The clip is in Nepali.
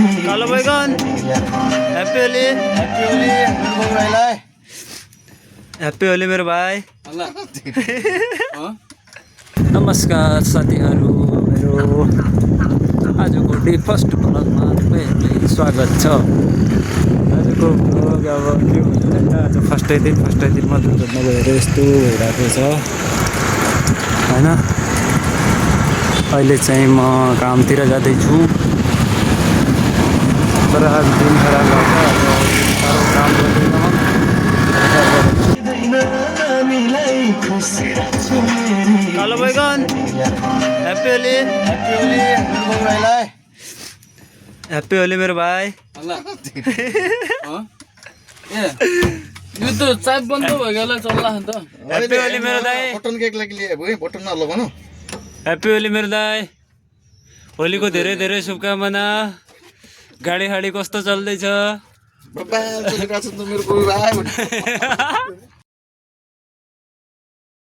कालो बैगन हैप्पी होली हैप्पी होली मेरो भाइ नमस्कार साथीहरू मेरो आजको डे फर्स्ट भ्लगमा तपाईँहरूलाई स्वागत छ। आजको भ्लग अब के भन्छ होइन, आज फर्स्टै दिन म दुर्घटना भएर यस्तो भइरहेको छ होइन। अहिले चाहिँ म कामतिर जाँदैछु तर आज दिन खराब भएको साह्रो काम गर्दैन। कालो बैगन हैप्पी होली हैप्पी होली मेरो भाइ यो तो चाय बन्द भइगयो चल्ला नि त। हैप्पी होली मेरो दाइ बटन केक लागि लिए भयो बटन नलगाउनु। हैप्पी होली मेरो दाइ, होलीको धेरै धेरै शुभकामना। गाडी खाडी कस्तो चल्दैछ? बाबा चलेको छ त मेरो बुबा भाइ।